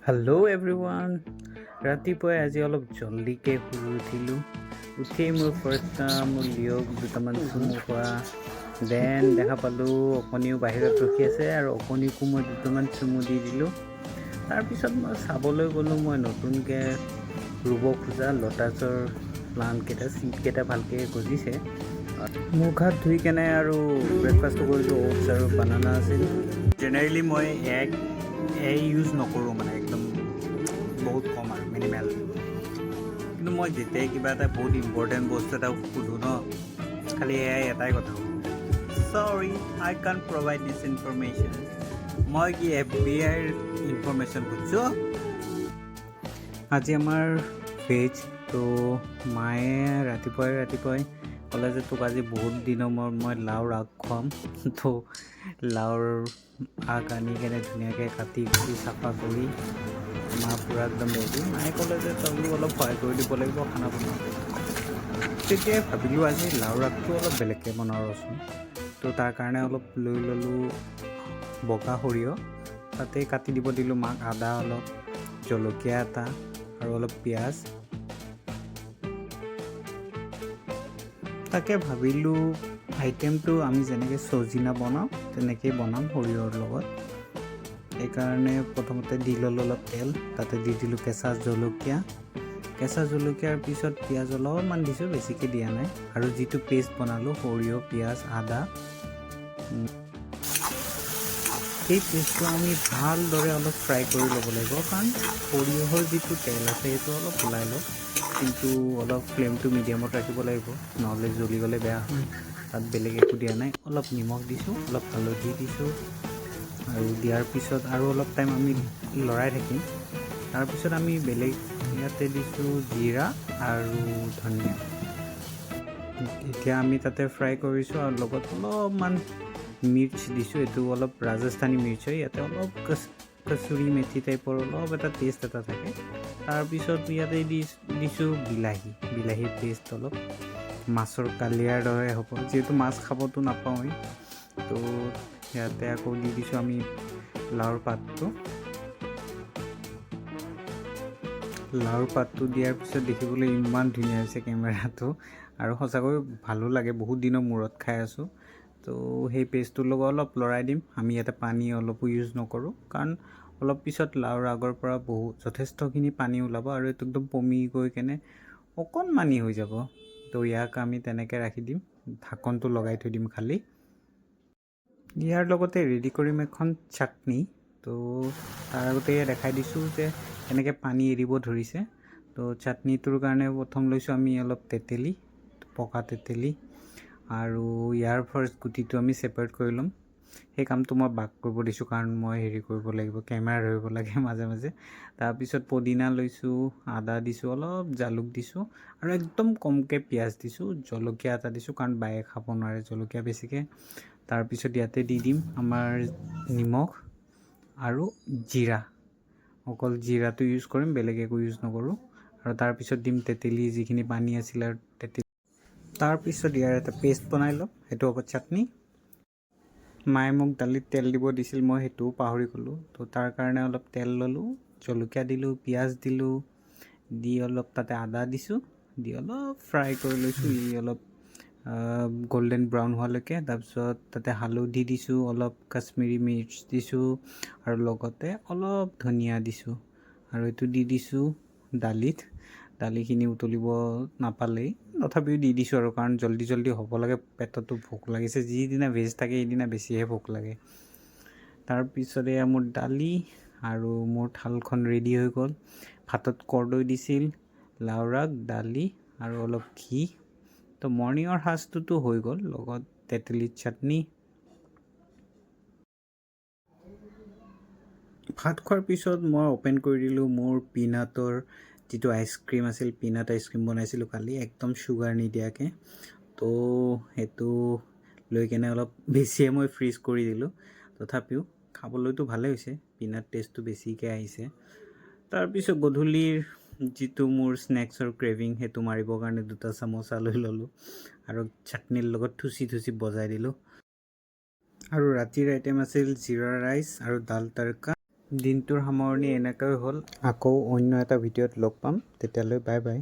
Hello' everyone. ৰাতিপুৱাই আজি অলপ জল্দিকৈ শুই উঠিলোঁ। উঠি মোৰ ফাৰ্ষ্ট মোৰ লিঅ'ক দুটামান চুমু খোৱা, দেন দেখা পালোঁ অকণিও বাহিৰত ৰখি আছে আৰু অকণিকো মই দুটামান চুমু দি দিলোঁ। তাৰপিছত মই চাবলৈ গ'লোঁ মই নতুনকৈ ৰুব খোজা লটাছৰ প্লাণ্টকেইটা চিডকেইটা ভালকৈ গজিছে। মুখ হাত ধুই কেনে আৰু ব্ৰেকফাষ্টটো কৰিলোঁ। অ'টছ আৰু বানানা আছিল। জেনেৰেলি মই এগ ইউজ নকৰোঁ, মানে একদম বহুত কম আৰু মিনিমেল। কিন্তু মই যেতিয়াই কিবা এটা বহুত ইম্পৰ্টেণ্ট বস্তু এটা সোধোঁ ন, খালি এটাই কথা সোধোঁ, চৰি আই কান প্ৰভাইড দিছ ইনফৰমেশ্যন। মই কি FBI ইনফৰমেশ্যন খুজিছোঁ? আজি আমাৰ ভেজ, তো মায়ে ৰাতিপুৱাই ক'লে যে তোক আজি বহুত দিনৰ মূৰত মই লাওৰ আগ খুৱাম। তো লাওৰ আগ আনি কেনে ধুনীয়াকৈ কাটি চাফা কৰি মা পূৰা একদম ৰেডি। মায়ে ক'লে যে তইও অলপ সহায় কৰি দিব লাগিব খানা বনাওঁতে। তেতিয়াই ভাবিলোঁ আজি লাওৰ আগটো অলপ বেলেগকৈ বনাওঁ ৰচোন। তো তাৰ কাৰণে অলপ লৈ ল'লোঁ বগা সৰিয়হ, তাতে কাটি দিব দিলোঁ মাক আদা অলপ, জলকীয়া এটা আৰু অলপ পিঁয়াজ। তাকে ভাবিলোঁ আইটেমটো আমি যেনেকৈ চজিনা বনাওঁ তেনেকৈয়ে বনাম সৰিয়হৰ লগত। সেইকাৰণে প্ৰথমতে দি ল'লোঁ অলপ তেল, তাতে দি দিলোঁ কেঁচা জলকীয়াৰ পিছত পিঁয়াজ অলপমান দিছোঁ, বেছিকৈ দিয়া নাই। আৰু যিটো পেষ্ট বনালোঁ সৰিয়হ, পিঁয়াজ, আদা, সেই পেষ্টটো আমি ভালদৰে অলপ ফ্ৰাই কৰি ল'ব লাগিব, কাৰণ সৰিয়হৰ যিটো তেল আছে সেইটো অলপ ওলাই লওক। কিন্তু অলপ ফ্লেমটো মিডিয়ামত ৰাখিব লাগিব, নহ'লে জ্বলি গ'লে বেয়া হয়। তাত বেলেগ একো দিয়া নাই, অলপ নিমখ দিছোঁ, অলপ হালধি দিছোঁ, আৰু দিয়াৰ পিছত আৰু অলপ টাইম আমি লৰাই থাকিম। তাৰপিছত আমি বেলেগ ইয়াতে দিছোঁ জিৰা আৰু ধনিয়া। এতিয়া আমি তাতে ফ্ৰাই কৰিছোঁ আৰু লগত অলপমান মিৰ্চ দিছোঁ। এইটো অলপ ৰাজস্থানী মিৰ্চ হয়, ইয়াতে অলপ কচুৰি মেথি টাইপৰ অলপ এটা টেষ্ট এটা থাকে। তাৰপিছত ইয়াতে দিছোঁ বিলাহীৰ পেষ্ট অলপ, মাছৰ কালিয়াৰ দৰে হ'ব, যিহেতু মাছ খাবতো নাপাওঁৱেই। তো ইয়াতে আকৌ দি দিছোঁ আমি লাওৰ পাতটো দিয়াৰ পিছত দেখিবলৈ ইমান ধুনীয়া হৈছে কেমেৰাটো, আৰু সঁচাকৈ ভালো লাগে। বহুত দিনৰ মূৰত খাই আছোঁ। তো সেই পেষ্টটোৰ লগত অলপ লৰাই দিম। আমি ইয়াতে পানী অলপো ইউজ নকৰোঁ, কাৰণ অলপ পিছত লাওৰ আগৰ পৰা যথেষ্টখিনি পানী ওলাব আৰু এইটো একদম পমি গৈ কেনে অকণমানি হৈ যাব। তো ইয়াক আমি তেনেকৈ ৰাখি দিম, ঢাকনটো লগাই থৈ দিম খালী। ইয়াৰ লগতে ৰেডি কৰিম এখন চাটনি। তো তাৰ আগতে দেখাই দিছোঁ যে এনেকৈ পানী এৰিব ধৰিছে। তো চাটনিটোৰ কাৰণে প্ৰথম লৈছোঁ আমি অলপ তেতেলী, পকা তেতেলী, আৰু ইয়াৰ ফাৰ্ষ্ট গুটিটো আমি ছেপাৰেট কৰি ল'ম। সেই কামটো মই বাক কৰিব দিছোঁ, কাৰণ মই কৰিব লাগিব, কেমেৰা ধৰিব লাগে মাজে মাজে। তাৰপিছত পদিনা লৈছোঁ, আদা দিছোঁ, অলপ জালুক দিছোঁ, আৰু একদম কমকৈ পিঁয়াজ দিছোঁ, জলকীয়া এটা দিছোঁ, কাৰণ বায়ে খাব নোৱাৰে জলকীয়া বেছিকৈ। তাৰপিছত ইয়াতে দি দিম আমাৰ নিমখ আৰু জিৰা, অকল জিৰাটো ইউজ কৰিম, বেলেগ একো ইউজ নকৰোঁ। আৰু তাৰপিছত দিম তেতেলী, যিখিনি পানী আছিলে আৰু তেতেলী। তাৰপিছত ইয়াৰ এটা পেষ্ট বনাই ল'ম, সেইটো হ'ব চাটনি। মায়ে মোক দালিত তেল দিব দিছিল, মই সেইটোও পাহৰি গ'লোঁ। তো তাৰ কাৰণে অলপ তেল ল'লোঁ, জলকীয়া দিলোঁ, পিঁয়াজ দিলোঁ, দি অলপ তাতে আদা দিছোঁ, দি অলপ ফ্ৰাই কৰি লৈছোঁ অলপ গল্ডেন ব্ৰাউন হোৱালৈকে। তাৰপিছত তাতে হালধি দিছোঁ, অলপ কাশ্মীৰী মিৰ্চ দিছোঁ, আৰু লগতে অলপ ধনিয়া দিছোঁ, আৰু এইটো দি দিছোঁ দালিখিনি উতলিব নাপালেই, তথাপিও দি দিছোঁ আৰু, কাৰণ জল্দি হ'ব লাগে, পেটতো ভোক লাগিছে। যিদিনা ভেজ থাকে সেইদিনা বেছিহে ভোক লাগে। তাৰপিছত এয়া মোৰ দালি আৰু মোৰ থালখন ৰেডি হৈ গ'ল। ভাতত কৰ্দৈ দিছিল, লাওৰ আগ, দালি আৰু অলপ ঘি। তো মৰ্ণিঙৰ সাজটোতো হৈ গ'ল, লগত তেতেলীৰ চাটনি। ভাত খোৱাৰ পিছত মই অ'পেন কৰি দিলোঁ মোৰ পিনাটৰ যিটো আইচক্ৰীম আছিল, পিনাট আইচক্ৰীম বনাইছিলোঁ কালি, একদম চুগাৰ নিদিয়াকৈ। তো সেইটো লৈ কেনে অলপ বেছিয়ে মই ফ্ৰিজ কৰি দিলোঁ। তথাপিও খাবলৈতো ভালেই হৈছে, পিনাট টেষ্টটো বেছিকৈ আহিছে। তাৰপিছত গধূলিৰ যিটো মোৰ স্নেক্সৰ ক্ৰেভিং, সেইটো মাৰিবৰ কাৰণে 2টা চামোচা লৈ ল'লোঁ, আৰু চাটনিৰ লগত থুচি বজাই দিলোঁ। আৰু ৰাতিৰ আইটেম আছিল জিৰা ৰাইচ আৰু দাল তড়কা। দিনটোৰ সামৰণি এনেকৈ হ'ল। আকৌ অন্য এটা ভিডিঅ'ত লগ পাম, তেতিয়ালৈ বাই বাই।